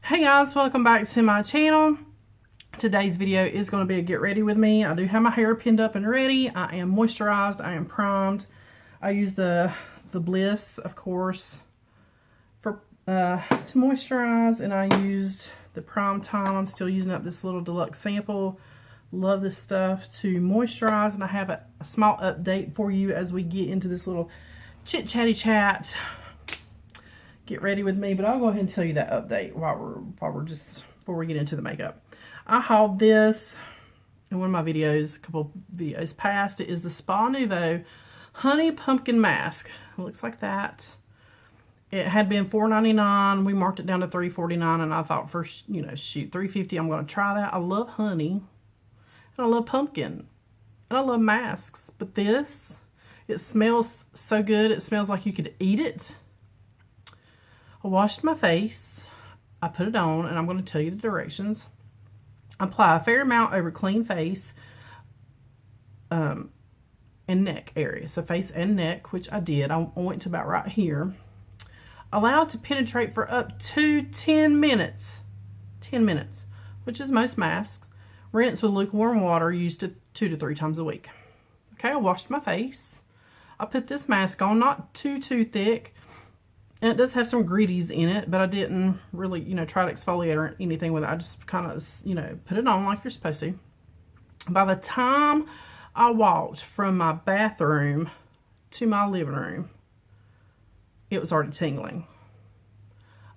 Hey guys, welcome back to my channel. Today's video is going to be a get ready with me. I do have my hair pinned up and ready. I am moisturized. I am primed. I use the Bliss, of course, for to moisturize, and I used the Prime Time. I'm still using up this little deluxe sample. Love this stuff to moisturize, and I have a small update for you as we get into this little chit-chatty chat. Get ready with me, but I'll go ahead and tell you that update before we get into the makeup. I hauled this in one of my videos, a couple videos past. It is the Spa Nouveau Honey Pumpkin Mask. It looks like that. It had been $4.99. We marked it down to $3.49, and I thought, shoot, $3.50. I'm going to try that. I love honey, and I love pumpkin, and I love masks. But this, it smells so good. It smells like you could eat it. I washed my face, I put it on, and I'm going to tell you the directions. Apply a fair amount over clean face and neck area. So face and neck, which I did. I went to about right here. Allow it to penetrate for up to 10 minutes. 10 minutes, which is most masks. Rinse with lukewarm water, used 2 to 3 times a week. Okay, I washed my face. I put this mask on, not too thick. And it does have some gritties in it, but I didn't really, try to exfoliate or anything with it. I just kind of, put it on like you're supposed to. By the time I walked from my bathroom to my living room, it was already tingling.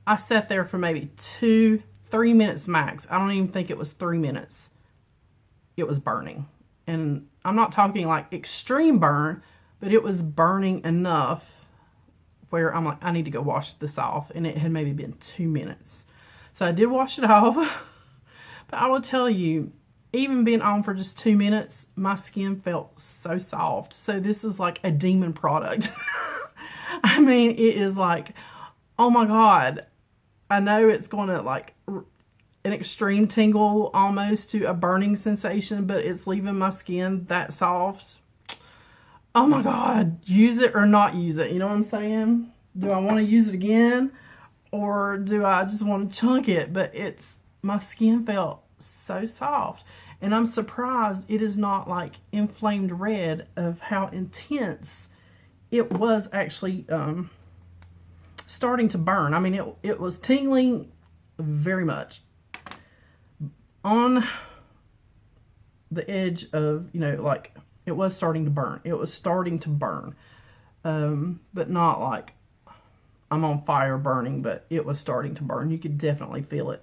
I sat there for maybe 2-3 minutes max. I don't even think it was 3 minutes. It was burning. And I'm not talking like extreme burn, but it was burning enough where I'm like, I need to go wash this off. And it had maybe been 2 minutes. So I did wash it off. But I will tell you, even being on for just 2 minutes, my skin felt so soft. So this is like a demon product. I mean, it is like, oh my God. I know it's going to like an extreme tingle almost to a burning sensation, but it's leaving my skin that soft. Oh my God, use it or not use it. You know what I'm saying? Do I want to use it again? Or do I just want to chunk it? But my skin felt so soft. And I'm surprised it is not like inflamed red of how intense it was actually starting to burn. I mean, it was tingling very much. On the edge of, like, it was starting to burn. It was starting to burn. But not like I'm on fire burning, but it was starting to burn. You could definitely feel it.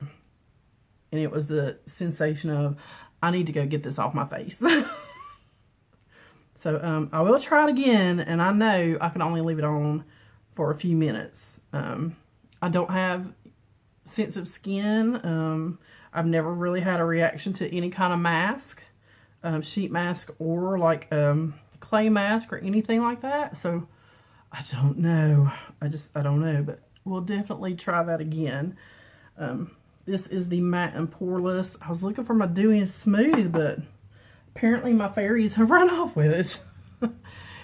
And it was the sensation of, I need to go get this off my face. So I will try it again, and I know I can only leave it on for a few minutes. I don't have sensitive skin. I've never really had a reaction to any kind of mask. Sheet mask or like clay mask or anything like that. So I don't know. I don't know, but we'll definitely try that again. This is the Matte and Poreless. I was looking for my Dewy and Smooth, but apparently my fairies have run off with it.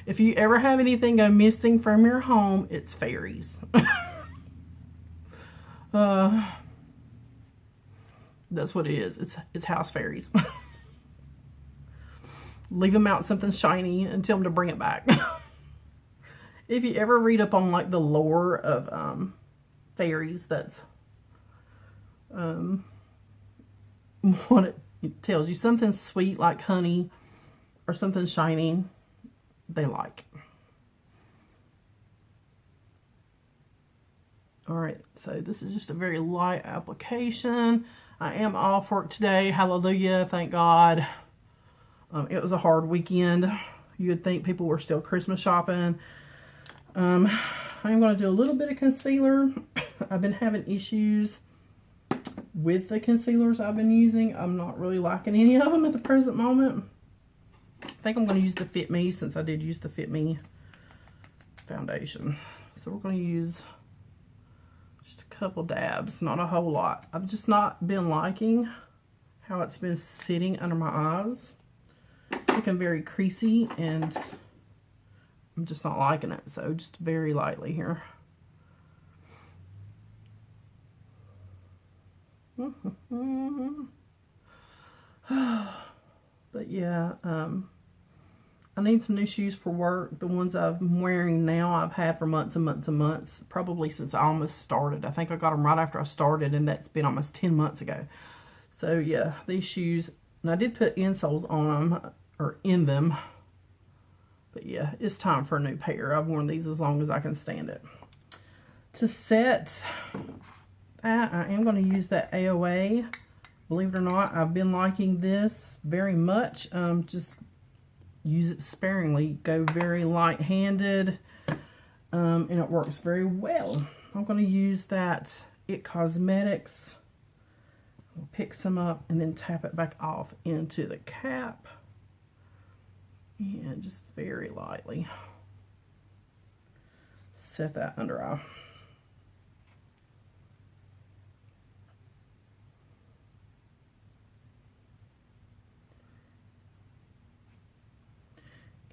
If you ever have anything go missing from your home, it's fairies. That's what it is. It's house fairies. Leave them out something shiny and tell them to bring it back. If you ever read up on like the lore of fairies, that's what it tells you. Something sweet like honey or something shiny they like. Alright, so this is just a very light application. I am off work today. Hallelujah, thank God. It was a hard weekend. You would think people were still Christmas shopping. I'm going to do a little bit of concealer. I've been having issues with the concealers I've been using. I'm not really liking any of them at the present moment. I think I'm going to use the Fit Me, since I did use the Fit Me foundation. So we're going to use just a couple dabs, not a whole lot. I've just not been liking how it's been sitting under my eyes. It's looking very creasy, and I'm just not liking it. So just very lightly here. But yeah, I need some new shoes for work. The ones I'm wearing now I've had for months and months and months, probably since I almost started. I think I got them right after I started, and that's been almost 10 months ago. So yeah, these shoes, and I did put insoles on them, or in them. But yeah, it's time for a new pair. I've worn these as long as I can stand it. To set that, I am going to use that AOA. Believe it or not, I've been liking this very much. Just use it sparingly. Go very light-handed, and it works very well. I'm going to use that It Cosmetics. I'll pick some up and then tap it back off into the cap. And just very lightly set that under eye.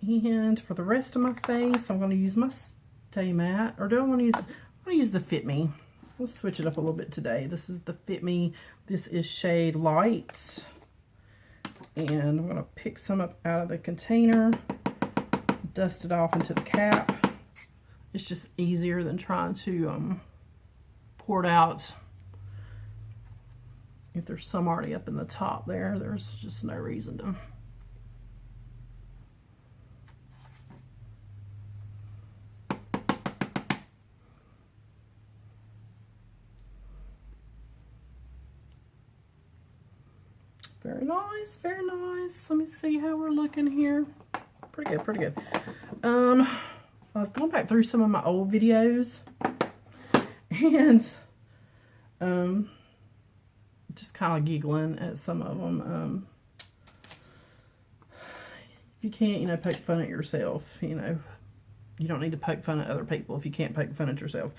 And for the rest of my face, I'm going to use my Stay Matte. Or do I want to use? I want to use the Fit Me. Let's switch it up a little bit today. This is the Fit Me. This is shade Light. And I'm going to pick some up out of the container, dust it off into the cap. It's just easier than trying to pour it out. If there's some already up in the top there, there's just no reason to. Very nice, very nice. Let me see how we're looking here. Pretty good, pretty good. I was going back through some of my old videos and just kind of giggling at some of them. If you can't, you know, poke fun at yourself, you know, you don't need to poke fun at other people if you can't poke fun at yourself.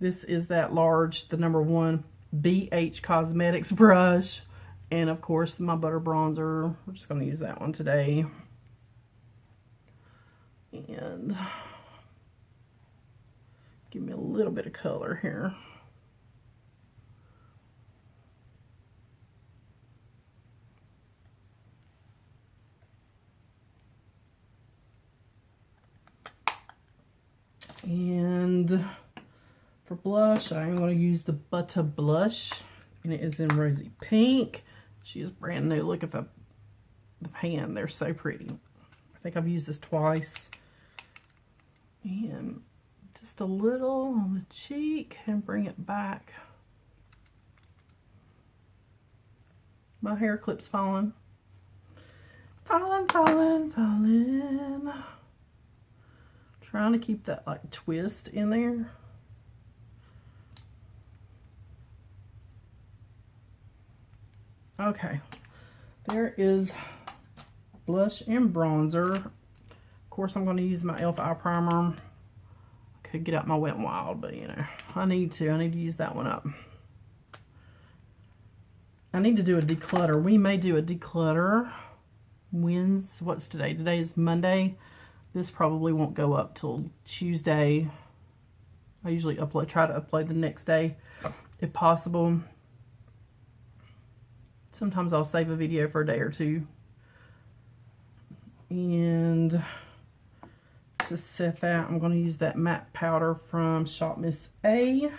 This is that large, the #1 BH Cosmetics brush, and of course my butter bronzer. We're just going to use that one today, and give me a little bit of color here. And for blush, I'm going to use the Butter Blush, and it is in Rosy Pink. She is brand new. Look at the pan. They're so pretty. I think I've used this twice. And just a little on the cheek and bring it back. My hair clip's falling. Falling, falling, falling. Trying to keep that like twist in there. Okay, there is blush and bronzer. Of course, I'm going to use my e.l.f. eye primer. I could get out my Wet n Wild, but you know, I need to use that one up. I need to do a declutter. We may do a declutter. What's today? Today is Monday. This probably won't go up till Tuesday. I usually try to upload the next day if possible. Sometimes I'll save a video for a day or two. And to set that, I'm going to use that matte powder from Shop Miss A.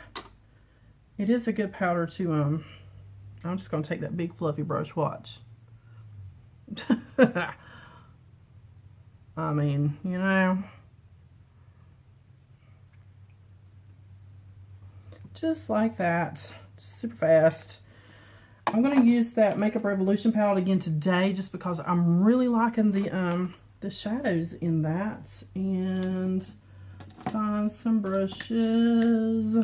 It is a good powder to, I'm just going to take that big fluffy brush, watch. I mean, you know. Just like that. Just super fast. I'm going to use that Makeup Revolution palette again today just because I'm really liking the shadows in that. And find some brushes.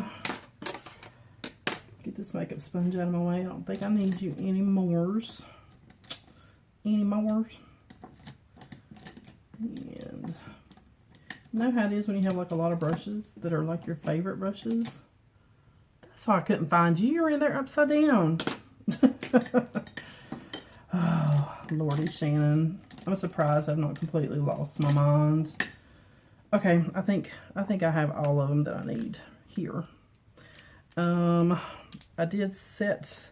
Get this makeup sponge out of my way. I don't think I need you anymore. And you know how it is when you have like a lot of brushes that are like your favorite brushes? That's why I couldn't find you. You were in there upside down. Oh, Lordy Shannon. I'm surprised I've not completely lost my mind. Okay, I think I have all of them that I need here. I did set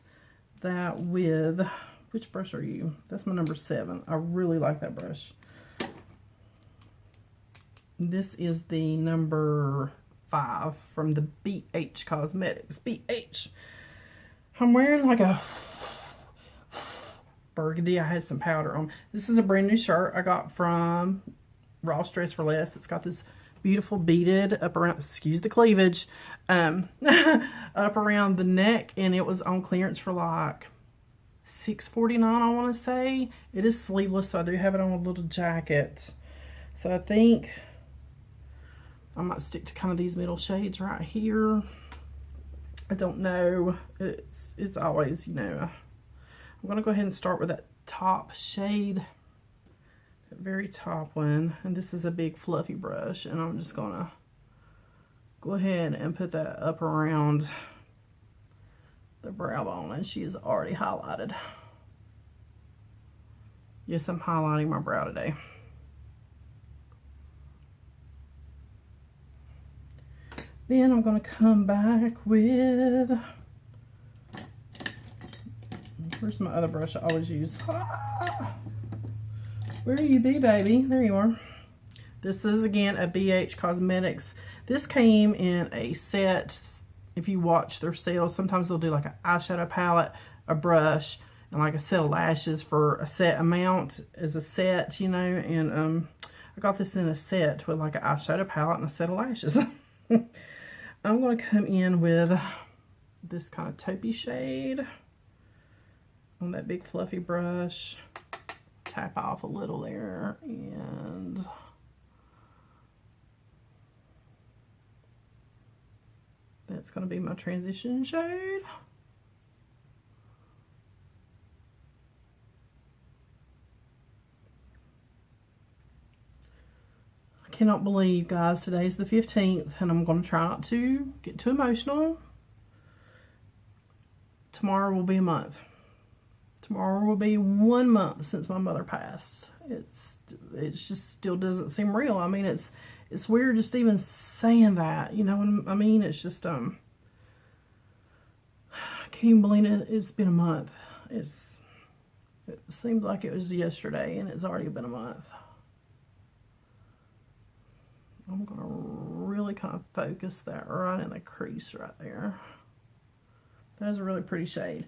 that with, which brush are you? That's my number 7. I really like that brush. This is the number 5 from the BH Cosmetics. BH. I'm wearing like a burgundy. I had some powder on. This is a brand new shirt I got from Ross Dress for Less. It's got this beautiful beaded up around, excuse the cleavage, up around the neck, and it was on clearance for like $6.49, I want to say. It is sleeveless, so I do have it on a little jacket. So I think I might stick to kind of these middle shades right here. I don't know. It's always, you know, I'm going to go ahead and start with that top shade. That very top one. And this is a big fluffy brush. And I'm just going to go ahead and put that up around the brow bone. And she is already highlighted. Yes, I'm highlighting my brow today. Then I'm going to come back with, where's my other brush I always use? Ah, where you be, baby? There you are. This is, again, a BH Cosmetics. This came in a set. If you watch their sales, sometimes they'll do like an eyeshadow palette, a brush, and like a set of lashes for a set amount as a set, you know. And I got this in a set with like an eyeshadow palette and a set of lashes. I'm going to come in with this kind of taupey shade on that big fluffy brush. Tap off a little there, and that's going to be my transition shade. Cannot believe, guys, today's the 15th, and I'm going to try not to get too emotional. Tomorrow will be a month. Tomorrow will be 1 month since my mother passed. It just still doesn't seem real. I mean, it's weird just even saying that, you know what I mean? It's just I can't even believe it's been a month. It seems like it was yesterday, and it's already been a month. I'm going to really kind of focus that right in the crease right there. That is a really pretty shade.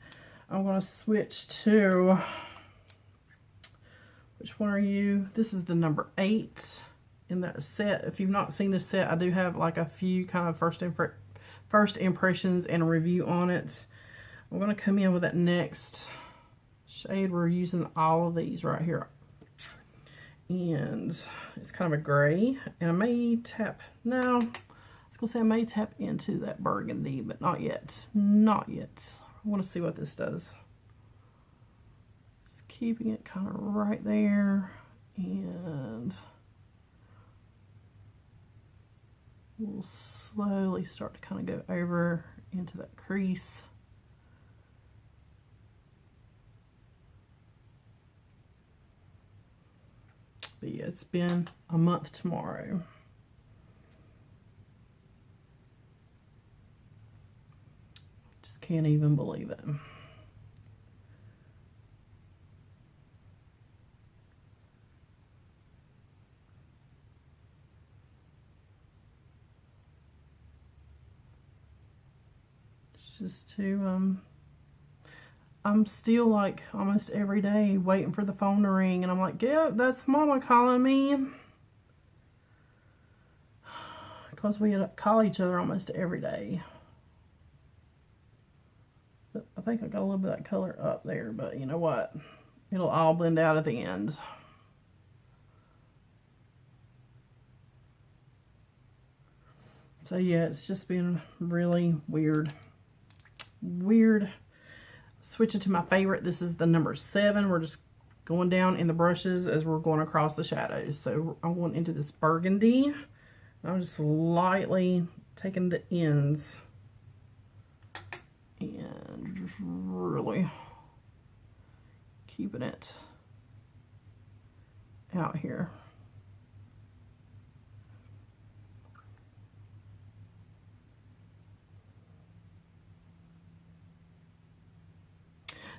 I'm going to switch to, which one are you? This is the number 8 in that set. If you've not seen this set, I do have like a few kind of first impressions and a review on it. I'm going to come in with that next shade. We're using all of these right here. And it's kind of a gray, and I may tap, no, I was going to say I may tap into that burgundy, but not yet, not yet. I want to see what this does. Just keeping it kind of right there, and we'll slowly start to kind of go over into that crease. But yeah, it's been a month tomorrow. Just can't even believe it. It's just too, I'm still like almost every day waiting for the phone to ring, and I'm like, yeah, that's Mama calling me. Because we call each other almost every day. But I think I got a little bit of that color up there, but you know what? It'll all blend out at the end. So yeah, it's just been really weird. Switching to my favorite, this is the number 7. We're just going down in the brushes as we're going across the shadows. So I'm going into this burgundy. I'm just lightly taking the ends and just really keeping it out here.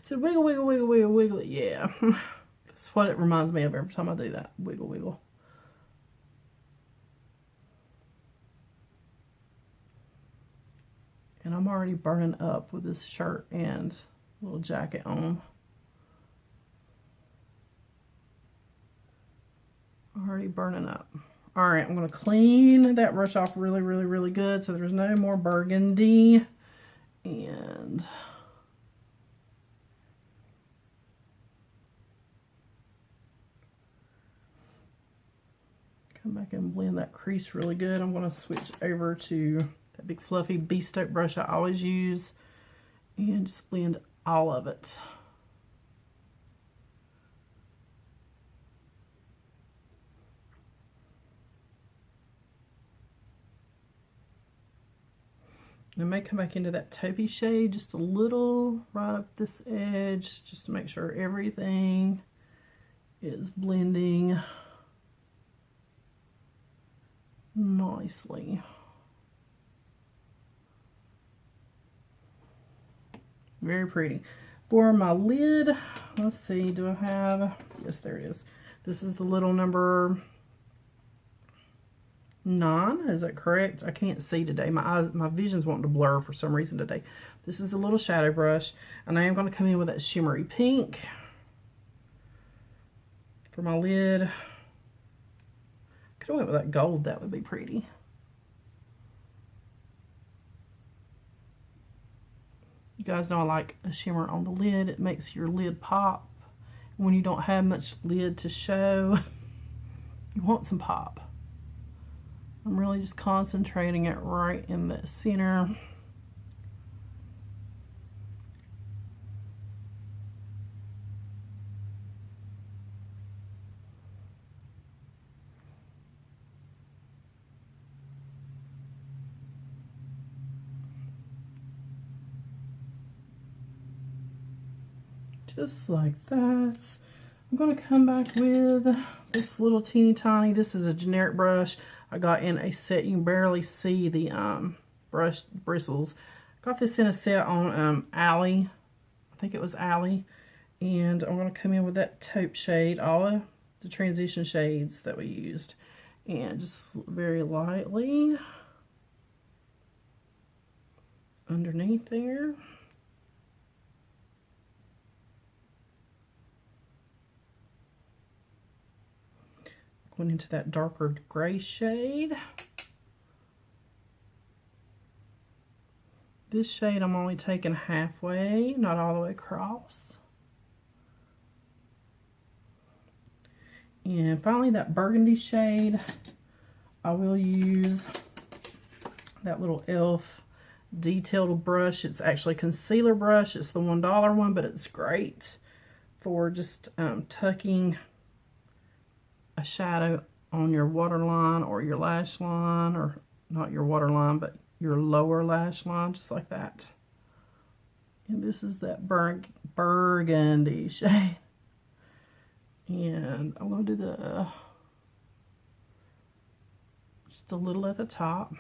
said wiggle, wiggle, wiggle, wiggle, wiggle it. Yeah. That's what it reminds me of every time I do that. Wiggle, wiggle. And I'm already burning up with this shirt and little jacket on. Already burning up. All right, I'm going to clean that brush off really, really, really good so there's no more burgundy. And come back and blend that crease really good. I'm going to switch over to that big fluffy Bespoke brush I always use and just blend all of it. I may come back into that taupey shade just a little right up this edge just to make sure everything is blending nicely. Very pretty. For my lid, let's see, do I have, yes, there it is. This is the little number 9, is that correct? I can't see today. My vision's wanting to blur for some reason today. This is the little shadow brush, and I am going to come in with that shimmery pink for my lid. Could have went with that gold, that would be pretty. You guys know I like a shimmer on the lid. It makes your lid pop. When you don't have much lid to show, you want some pop. I'm really just concentrating it right in the center. Just like that. I'm going to come back with this little teeny tiny, this is a generic brush I got in a set. You can barely see the brush bristles. Got this in a set on Alley. I think it was Alley. And I'm going to come in with that taupe shade, all of the transition shades that we used. And just very lightly underneath there. Going into that darker gray shade. This shade I'm only taking halfway, not all the way across. And finally that burgundy shade, I will use that little e.l.f. detailed brush. It's actually a concealer brush. It's the $1 one, but it's great for just tucking a shadow on your waterline or your lash line, or not your waterline, but your lower lash line, just like that. And this is that burgundy shade. And I'm going to do just a little at the top.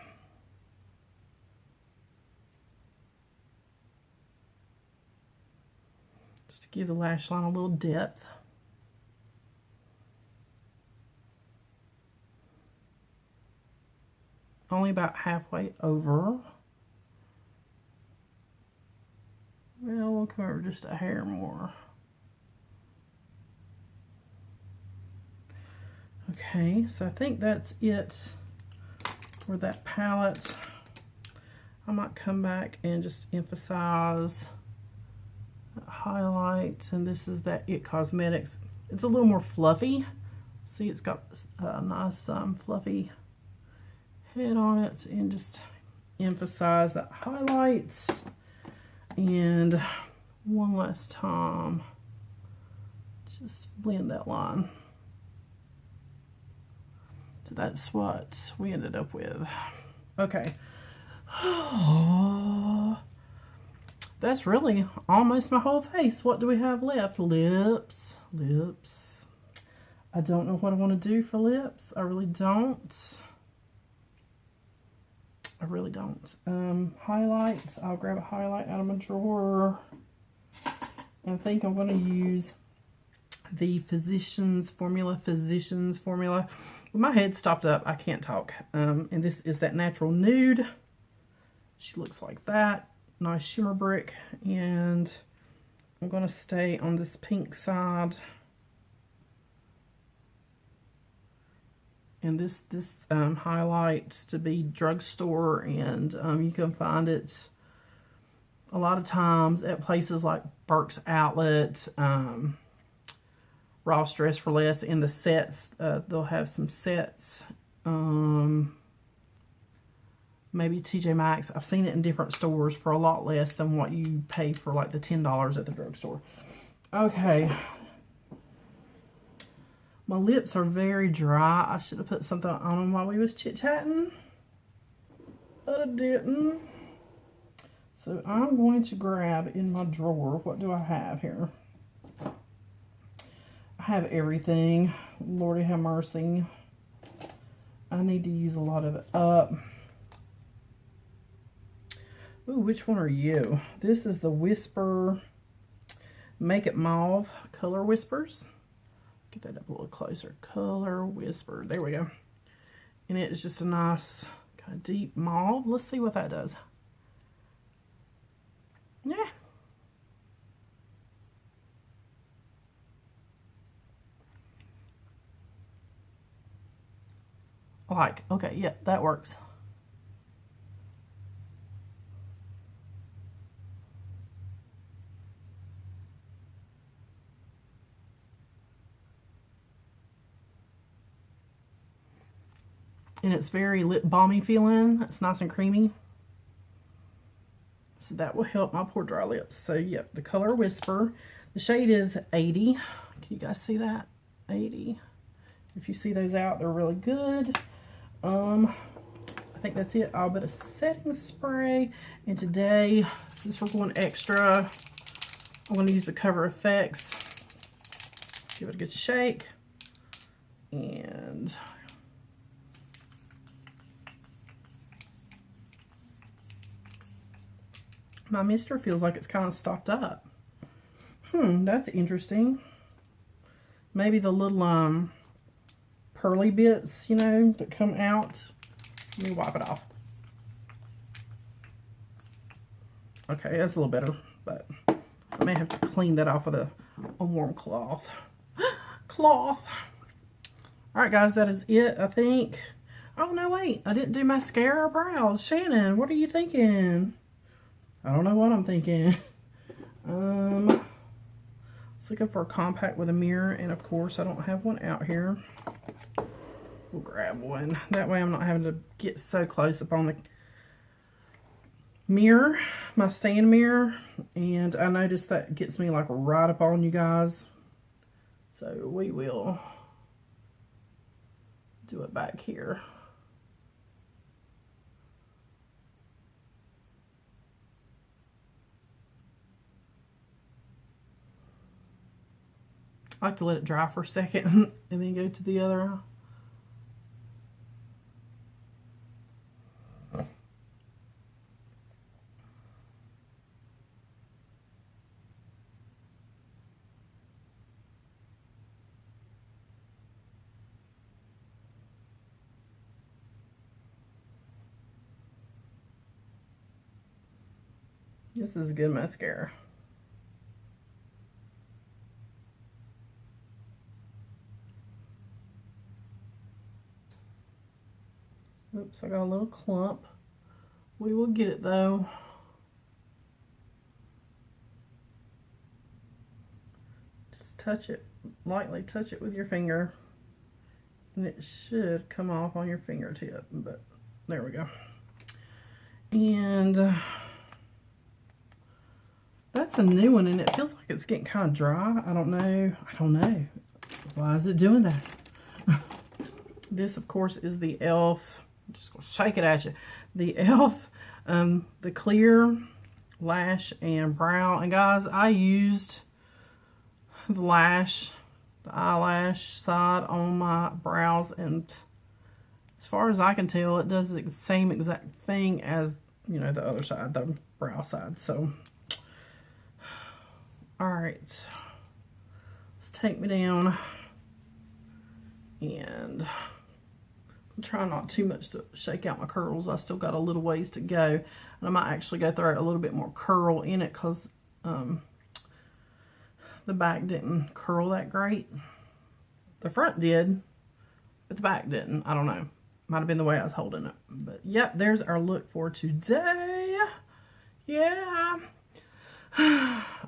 Just to give the lash line a little depth. Only about halfway over. Well, we'll come over just a hair more. Okay, so I think that's it for that palette. I might come back and just emphasize highlights, and this is that It Cosmetics. It's a little more fluffy. See, it's got a nice fluffy head on it, and just emphasize that highlights. And one last time, just blend that line. So that's what we ended up with. Okay. That's really almost my whole face. What do we have left? Lips. Lips. I don't know what I want to do for lips. I really don't. I really don't. Highlights. I'll grab a highlight out of my drawer. I think I'm going to use the Physicians Formula. My head stopped up. I can't talk. And this is that Natural Nude. She looks like that. Nice shimmer brick. And I'm going to stay on this pink side. And this highlights to be drugstore, and you can find it a lot of times at places like Burke's Outlet, Ross Dress for Less. In the sets, they'll have some sets. Maybe TJ Maxx. I've seen it in different stores for a lot less than what you pay for like the $10 at the drugstore. Okay. My lips are very dry. I should have put something on them while we was chit-chatting, but I didn't. So I'm going to grab in my drawer, what do I have here? I have everything. Lordy have mercy. I need to use a lot of it up. Ooh, which one are you? This is the Whisper Make It Mauve Color Whispers. Get that up a little closer. Color Whisper. There we go. And it's just a nice kind of deep mauve. Let's see what that does. Yeah. Like, okay, yeah, that works. And it's very lip balmy feeling. It's nice and creamy. So that will help my poor dry lips. So, yep, the Color Whisper. The shade is 80. Can you guys see that? 80. If you see those out, they're really good. I think that's it. I'll put a setting spray. And today, since we're going extra, I'm going to use the Cover FX. Give it a good shake. And my mister feels like it's kind of stopped up. That's interesting. Maybe the little pearly bits, you know, that come out. Let me wipe it off. Okay, that's a little better, but I may have to clean that off with a warm cloth. Cloth. All right, guys, that is it, I think. Oh, no, wait. I didn't do mascara or brows. Shannon, what are you thinking? I don't know what I'm thinking. I was looking for a compact with a mirror, and of course I don't have one out here. We'll grab one. That way I'm not having to get so close up on the mirror, my stand mirror. And I noticed that gets me like right up on you guys. So we will do it back here. I like to let it dry for a second and then go to the other eye. This is good mascara. Oops, I got a little clump. We will get it though. Just touch it, lightly touch it with your finger. And it should come off on your fingertip, but there we go. And that's a new one, and it feels like it's getting kind of dry. I don't know. Why is it doing that? This, of course, is the e.l.f. I'm just going to shake it at you. The e.l.f. The clear lash and brow. And guys, I used the eyelash side on my brows, and as far as I can tell, it does the same exact thing as, you know, the other side, the brow side. So All right, let's take me down, and I'm trying not too much to shake out my curls. I still got a little ways to go, and I might actually go throw a little bit more curl in it because the back didn't curl that great. The front did, but the back didn't. I don't know. Might have been the way I was holding it. But yep, there's our look for today. Yeah.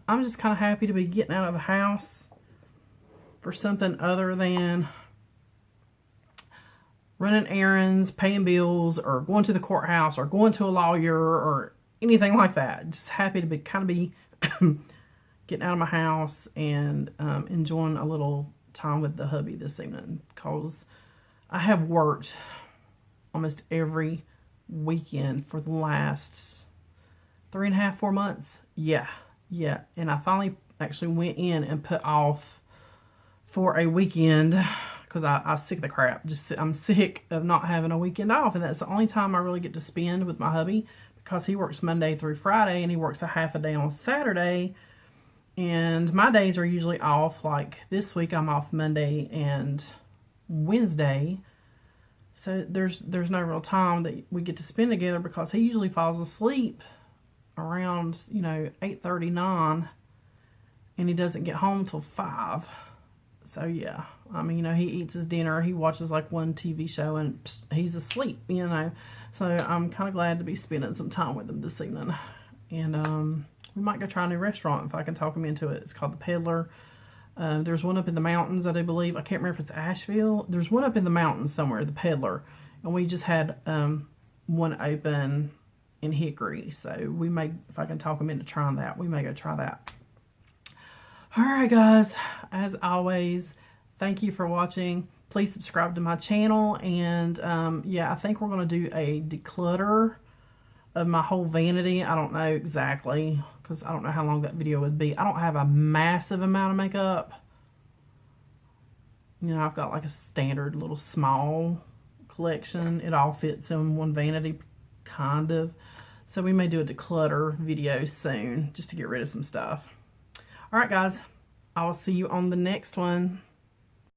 I'm just kind of happy to be getting out of the house for something other than running errands, paying bills, or going to the courthouse, or going to a lawyer, or anything like that. Just happy to be getting out of my house and enjoying a little time with the hubby this evening, because I have worked almost every weekend for the last 3.5, 4 months. Yeah. And I finally actually went in and put off for a weekend because I was sick of the crap. I'm sick of not having a weekend off, and that's the only time I really get to spend with my hubby, because he works Monday through Friday and he works a half a day on Saturday. And my days are usually off. Like this week I'm off Monday and Wednesday. So there's no real time that we get to spend together, because he usually falls asleep around, 8:30, 9, and he doesn't get home till 5. So yeah, I mean, he eats his dinner, he watches like one TV show, and he's asleep, So I'm kind of glad to be spending some time with him this evening. And we might go try a new restaurant if I can talk him into it. It's called The Peddler. There's one up in the mountains, I do believe. I can't remember if it's Asheville. There's one up in the mountains somewhere, The Peddler. And we just had one open in Hickory. So we may, if I can talk him into trying that, we may go try that. All right, guys. As always, thank you for watching. Please subscribe to my channel. And yeah, I think we're going to do a declutter of my whole vanity. I don't know exactly, because I don't know how long that video would be. I don't have a massive amount of makeup. I've got like a standard little small collection. It all fits in one vanity, kind of. So we may do a declutter video soon, just to get rid of some stuff. All right, guys. I will see you on the next one.